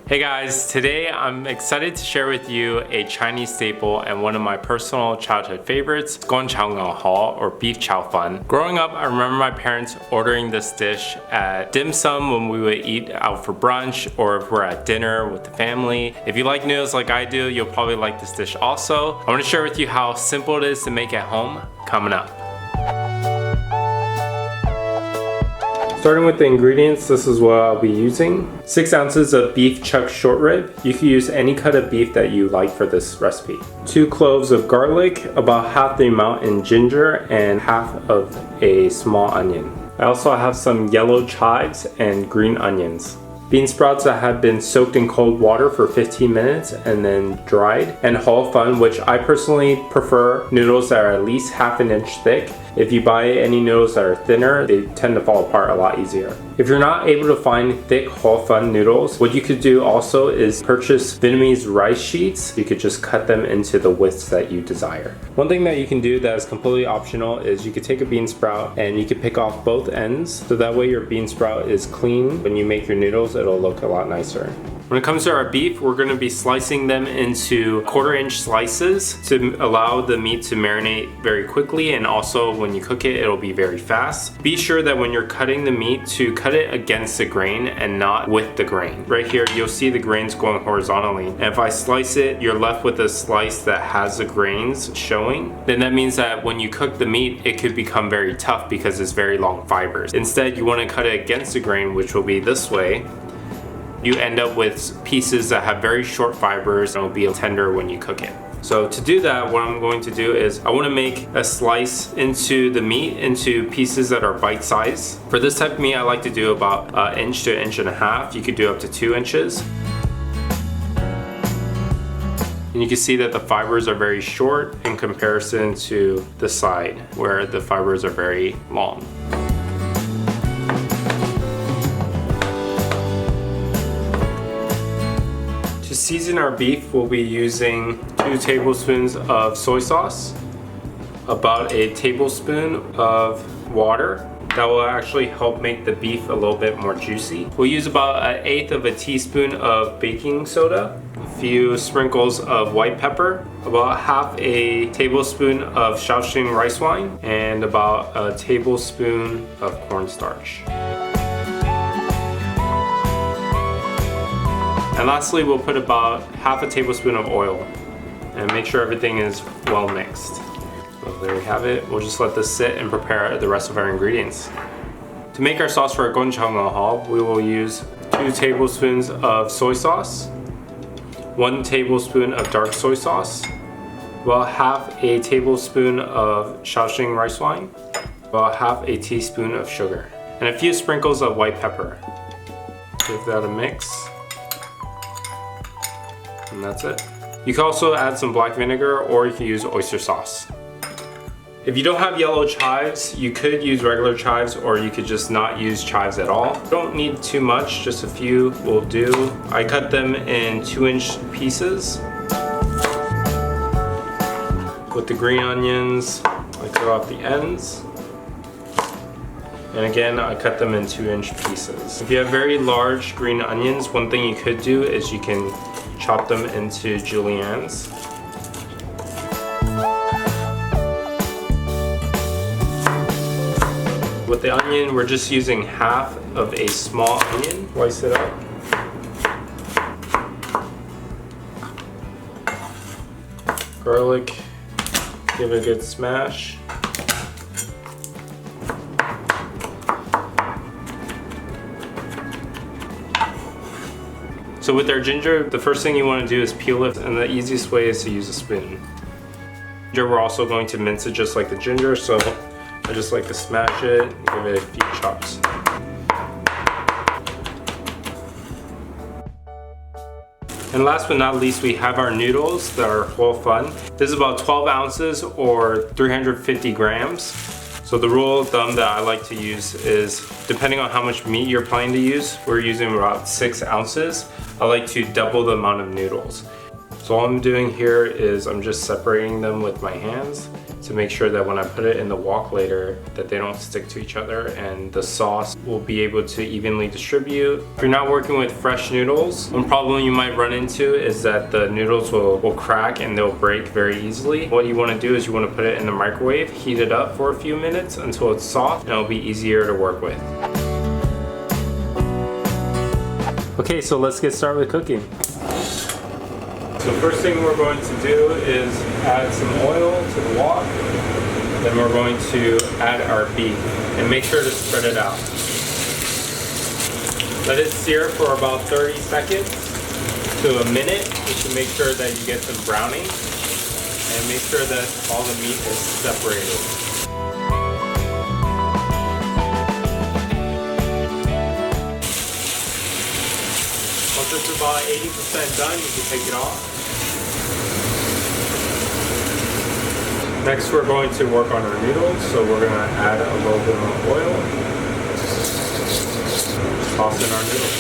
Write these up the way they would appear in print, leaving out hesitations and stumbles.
Hey guys, today I'm excited to share with you a Chinese staple and one of my personal childhood favorites, Chow or beefchowfun. Growing up, I remember my parents ordering this dish at dim sum when we would eat out for brunch or if we're at dinner with the family. If you like noodles like I do, you'll probably like this dish also. I want to share with you how simple it is to make at home coming up. Starting with the ingredients, this is what I'll be using. 6 ounces of beef chuck short rib. You can use any cut of beef that you like for this recipe. 2 cloves of garlic, about half the amount in ginger, and half of a small onion. I also have some yellow chives and green onions. Bean sprouts that have been soaked in cold water for 15 minutes and then dried, and hao fun, which I personally prefer noodles that are at least half an inch thick. If you buy any noodles that are thinner, they tend to fall apart a lot easier. If you're not able to find thick hao fun noodles, what you could do also is purchase Vietnamese rice sheets. You could just cut them into the widths that you desire. One thing that you can do that is completely optional is you could take a bean sprout and you could pick off both ends, so that way your bean sprout is clean. When you make your noodles, it'll look a lot nicer. When it comes to our beef, we're going to be slicing them into 1/4 inch slices to allow the meat to marinate very quickly, and also when you cook it, it'll be very fast. Be sure that when you're cutting the meat to cut it against the grain and not with the grain. Right here, you'll see the grains going horizontally. And if I slice it, you're left with a slice that has the grains showing. Then that means that when you cook the meat, it could become very tough because it's very long fibers. Instead, you want to cut it against the grain, which will be this way. You end up with pieces that have very short fibers and will be tender when you cook it. So to do that, what I'm going to do is I want to make a slice into the meat into pieces that are bite size. For this type of meat, I like to do about 1 inch to 1.5 inches. You could do up to 2 inches. And you can see that the fibers are very short in comparison to the side where the fibers are very long. To season our beef, we'll be using 2 tablespoons of soy sauce, about a tablespoon of water. That will actually help make the beef a little bit more juicy. We'll use about 1/8 of a teaspoon of baking soda, a few sprinkles of white pepper, about half a tablespoon of Shaoxing rice wine, and about a tablespoon of cornstarch. And lastly, we'll put about half a tablespoon of oil and make sure everything is well mixed. So there we have it. We'll just let this sit and prepare the rest of our ingredients. To make our sauce for our gochujang, we will use 2 tablespoons of soy sauce, 1 tablespoon of dark soy sauce, about half a tablespoon of Shaoxing rice wine, about half a teaspoon of sugar, and a few sprinkles of white pepper. Give that a mix. And that's it. You can also add some black vinegar, or you can use oyster sauce. If you don't have yellow chives, you could use regular chives, or you could just not use chives at all. You don't need too much, just a few will do. I cut them in 2-inch pieces. With the green onions, I cut off the ends. And again, I cut them in 2-inch pieces. If you have very large green onions, one thing you could do is you can chop them into juliennes. With the onion, we're just using half of a small onion. Slice it up. Garlic, give it a good smash. So with our ginger, the first thing you want to do is peel it, and the easiest way is to use a spoon. Ginger, we're also going to mince it just like the ginger, so I just like to smash it, give it a few chops. And last but not least, we have our noodles that are hao fun. This is about 12 ounces or 350 grams. So the rule of thumb that I like to use is, depending on how much meat you're planning to use, we're using about 6 ounces. I like to double the amount of noodles. So all I'm doing here is I'm just separating them with my hands. to make sure that when I put it in the wok later that they don't stick to each other and the sauce will be able to evenly distribute. If you're not working with fresh noodles, one problem you might run into is that the noodles will crack and they'll break very easily. What you want to do is you want to put it in the microwave, heat it up for a few minutes until it's soft, and it'll be easier to work with. Okay, so let's get started with cooking. So first thing we're going to do is add some oil to the wok. Then we're going to add our beef and make sure to spread it out. Let it sear for about 30 seconds to a minute, just to make sure that you get some browning and make sure that all the meat is separated. Once it's about 80% done, you can take it off. Next we're going to work on our noodles, so we're going to add a little bit of oil. Toss in our noodles.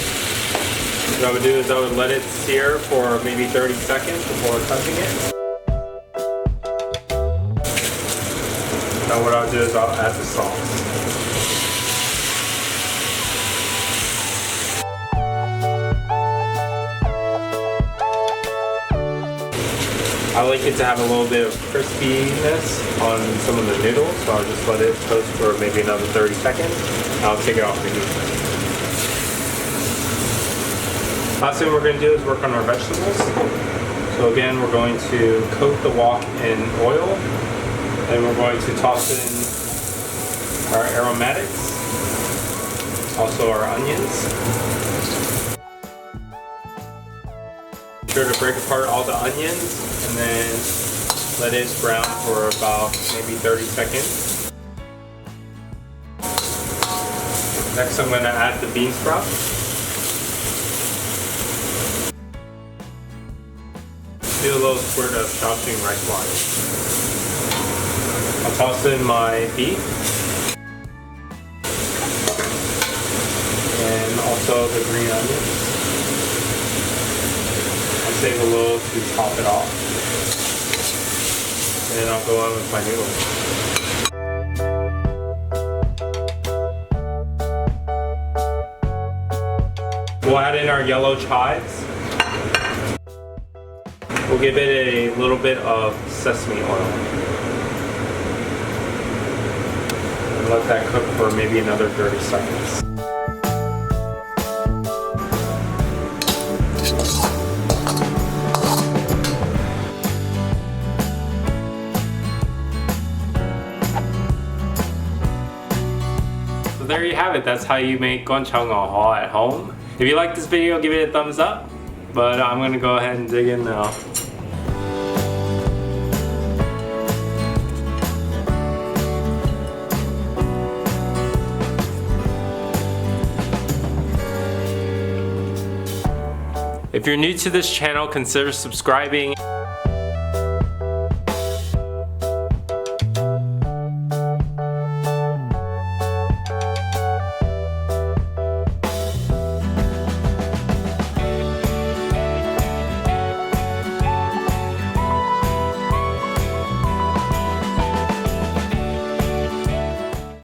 What I would do is I would let it sear for maybe 30 seconds before touching it. Now what I'll do is I'll add the sauce. I like it to have a little bit of crispiness on some of the noodles, so I'll just let it toast for maybe another 30 seconds. I'll take it off the heat. Last thing we're going to do is work on our vegetables. So again, we're going to coat the wok in oil, and we're going to toss in our aromatics, also our onions. Sure to break apart all the onions and then let it brown for about maybe 30 seconds. Next I'm going to add the bean sprouts. Do a little squirt of Shaoxing rice water. I'll toss in my beef and also the green onions. Save a little to top it off, and then I'll go on with my noodles. We'll add in our yellow chives. We'll give it a little bit of sesame oil and let that cook for maybe another 30 seconds. There you have it. That's how you make gochujang at home. If you like this video, give it a thumbs up. But I'm going to go ahead and dig in now. If you're new to this channel, consider subscribing.